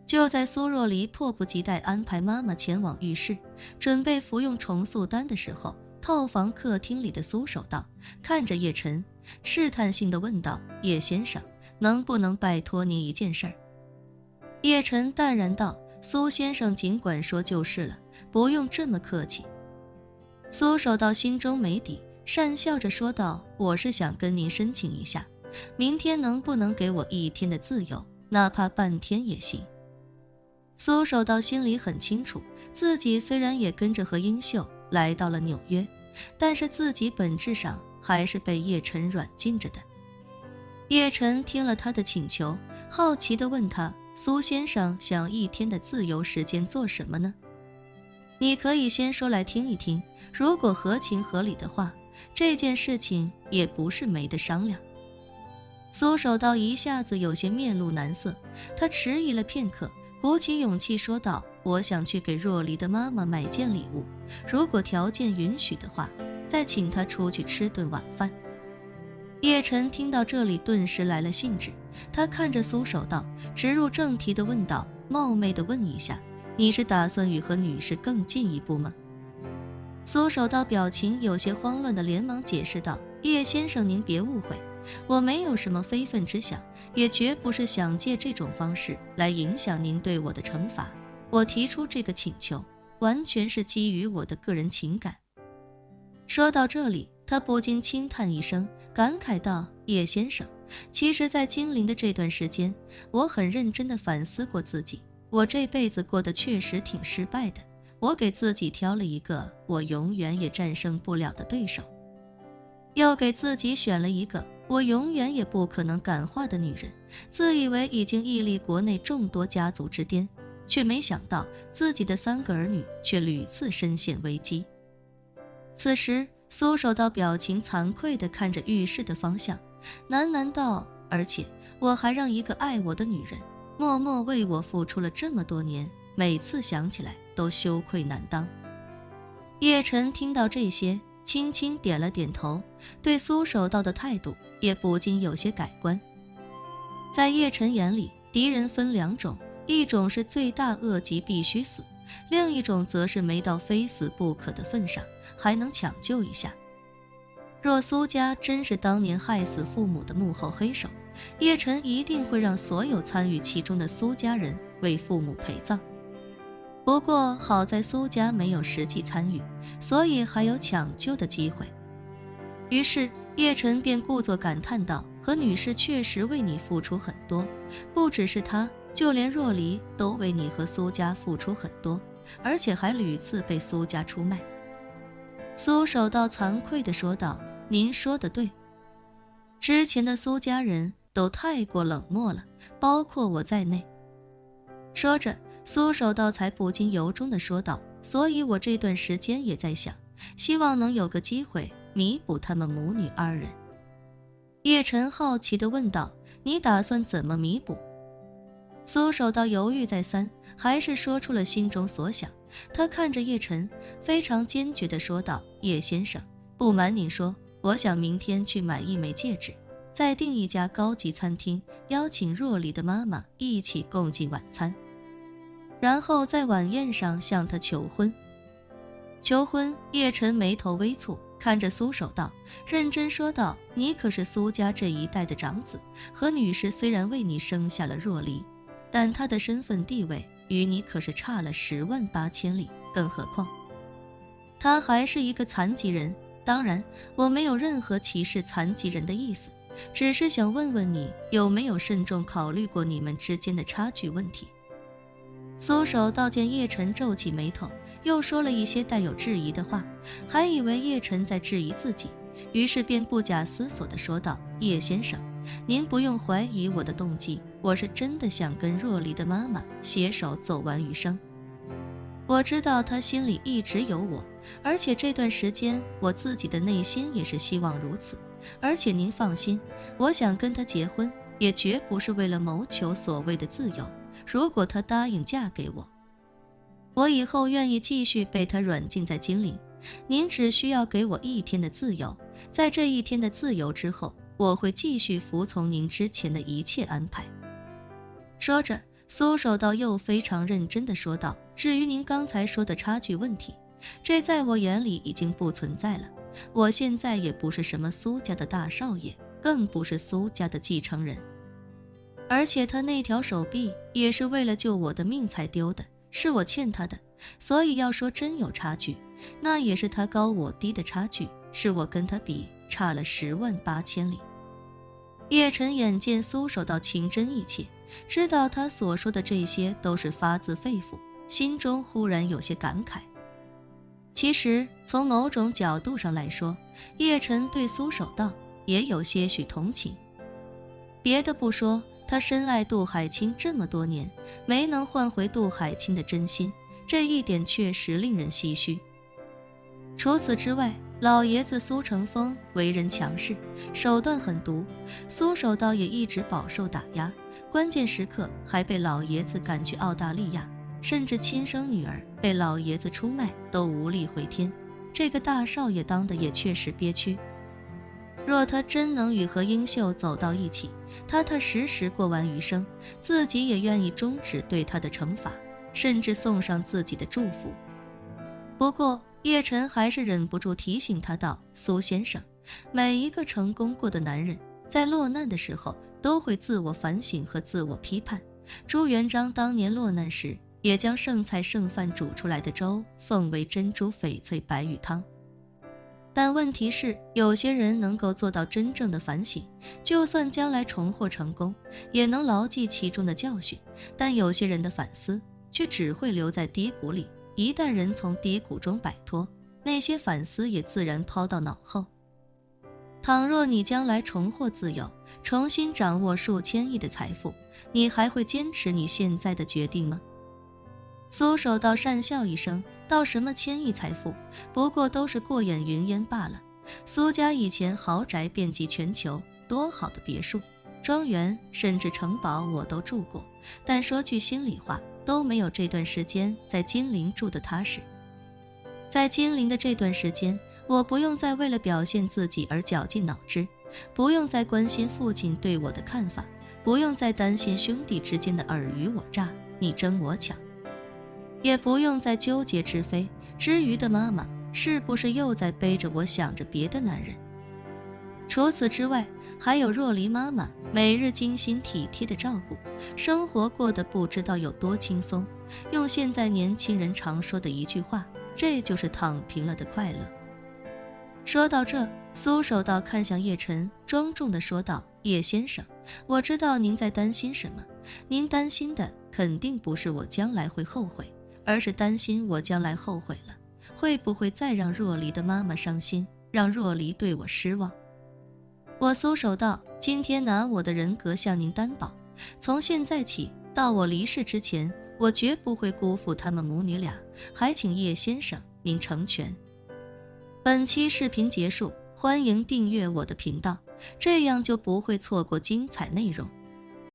就在苏若离迫不及待安排妈妈前往浴室，准备服用重塑丹的时候，套房客厅里的苏守道看着叶晨，试探性地问道：“叶先生，能不能拜托您一件事儿？”叶晨淡然道：“苏先生尽管说就是了，不用这么客气。”苏守道心中没底，讪笑着说道：“我是想跟您申请一下，明天能不能给我1天的自由，哪怕半天也行。”苏守道心里很清楚，自己虽然也跟着何英秀来到了纽约，但是自己本质上还是被叶晨软禁着的。叶晨听了他的请求，好奇地问他：“苏先生想1天的自由时间做什么呢？你可以先说来听一听，如果合情合理的话，这件事情也不是没得商量。”苏守道一下子有些面露难色，他迟疑了片刻，鼓起勇气说道：“我想去给若离的妈妈买件礼物，如果条件允许的话，再请她出去吃顿晚饭。”叶晨听到这里顿时来了兴致，他看着苏守道，直入正题地问道：“冒昧地问一下，你是打算与何女士更进一步吗？”苏守道表情有些慌乱地连忙解释道：“叶先生您别误会，我没有什么非分之想，也绝不是想借这种方式来影响您对我的惩罚。我提出这个请求，完全是基于我的个人情感。”说到这里，他不禁轻叹一声，感慨道：“叶先生，其实在金陵的这段时间，我很认真地反思过自己，我这辈子过得确实挺失败的。我给自己挑了一个我永远也战胜不了的对手，又给自己选了一个我永远也不可能感化的女人，自以为已经屹立国内众多家族之巅，却没想到自己的3个儿女却屡次身陷危机。”此时苏守道表情惭愧地看着浴室的方向，喃喃道：“而且我还让一个爱我的女人默默为我付出了这么多年，每次想起来都羞愧难当。”叶晨听到这些，轻轻点了点头，对苏守道的态度也不禁有些改观。在叶晨眼里，敌人分2种，一种是罪大恶极必须死，另一种则是没到非死不可的份上，还能抢救一下。若苏家真是当年害死父母的幕后黑手，叶晨一定会让所有参与其中的苏家人为父母陪葬。不过好在苏家没有实际参与，所以还有抢救的机会。于是叶晨便故作感叹道：“何女士确实为你付出很多，不只是她，就连若离都为你和苏家付出很多，而且还屡次被苏家出卖。”苏守道惭愧地说道：“您说得对，之前的苏家人都太过冷漠了，包括我在内。”说着，苏守道才不禁由衷地说道：“所以我这段时间也在想，希望能有个机会弥补他们母女2人。”叶晨好奇地问道：“你打算怎么弥补？”苏守道犹豫再三，还是说出了心中所想。他看着叶晨，非常坚决地说道：“叶先生，不瞒您说，我想明天去买1枚戒指，再订一家高级餐厅，邀请若离的妈妈一起共进晚餐，然后在晚宴上向她求婚。”求婚？叶晨眉头微蹙，看着苏守道，认真说道：“你可是苏家这一代的长子，何女士虽然为你生下了若离，但她的身份地位与你可是差了10万8千里，更何况她还是一个残疾人。当然，我没有任何歧视残疾人的意思，只是想问问你有没有慎重考虑过你们之间的差距问题。”苏守道见叶晨皱起眉头，又说了一些带有质疑的话，还以为叶晨在质疑自己，于是便不假思索地说道：“叶先生，您不用怀疑我的动机，我是真的想跟若离的妈妈携手走完余生。我知道她心里一直有我，而且这段时间我自己的内心也是希望如此。而且您放心，我想跟她结婚，也绝不是为了谋求所谓的自由。如果她答应嫁给我，我以后愿意继续被她软禁在金陵，您只需要给我1天的自由，在这1天的自由之后，我会继续服从您之前的一切安排。”说着，苏守道又非常认真地说道：“至于您刚才说的差距问题，这在我眼里已经不存在了。我现在也不是什么苏家的大少爷，更不是苏家的继承人。而且他那条手臂也是为了救我的命才丢的，是我欠他的。所以要说真有差距，那也是他高我低的差距，是我跟他比差了108000里。”叶晨眼见苏守道情真意切，知道他所说的这些都是发自肺腑，心中忽然有些感慨。其实从某种角度上来说，叶晨对苏守道也有些许同情。别的不说，他深爱杜海清这么多年，没能换回杜海清的真心，这一点确实令人唏嘘。除此之外，老爷子苏成风为人强势，手段狠毒，苏守道也一直饱受打压，关键时刻还被老爷子赶去澳大利亚，甚至亲生女儿被老爷子出卖都无力回天，这个大少爷当的也确实憋屈。若他真能与何英秀走到一起，踏踏实实过完余生，自己也愿意终止对他的惩罚，甚至送上自己的祝福。不过叶晨还是忍不住提醒他道：“苏先生，每一个成功过的男人在落难的时候都会自我反省和自我批判。朱元璋当年落难时也将剩菜剩饭煮出来的粥奉为珍珠翡翠白玉汤。但问题是，有些人能够做到真正的反省，就算将来重获成功，也能牢记其中的教训，但有些人的反思却只会留在低谷里，一旦人从低谷中摆脱，那些反思也自然抛到脑后。倘若你将来重获自由，重新掌握数千亿的财富，你还会坚持你现在的决定吗？”苏守道讪笑一声，道：“什么千亿财富，不过都是过眼云烟罢了。苏家以前豪宅遍及全球，多好的别墅、庄园，甚至城堡我都住过，但说句心里话，都没有这段时间在金陵住得踏实。在金陵的这段时间，我不用再为了表现自己而绞尽脑汁，不用再关心父亲对我的看法，不用再担心兄弟之间的尔虞我诈、你争我抢，也不用再纠结之非，之余的妈妈是不是又在背着我想着别的男人。除此之外，还有若离妈妈每日精心体贴的照顾，生活过得不知道有多轻松。用现在年轻人常说的一句话，这就是躺平了的快乐。”说到这，苏守道看向叶晨，庄重地说道：“叶先生，我知道您在担心什么，您担心的肯定不是我将来会后悔，而是担心我将来后悔了，会不会再让若离的妈妈伤心，让若离对我失望。我苏守道今天拿我的人格向您担保，从现在起到我离世之前，我绝不会辜负他们母女俩，还请叶先生您成全。”本期视频结束，欢迎订阅我的频道，这样就不会错过精彩内容。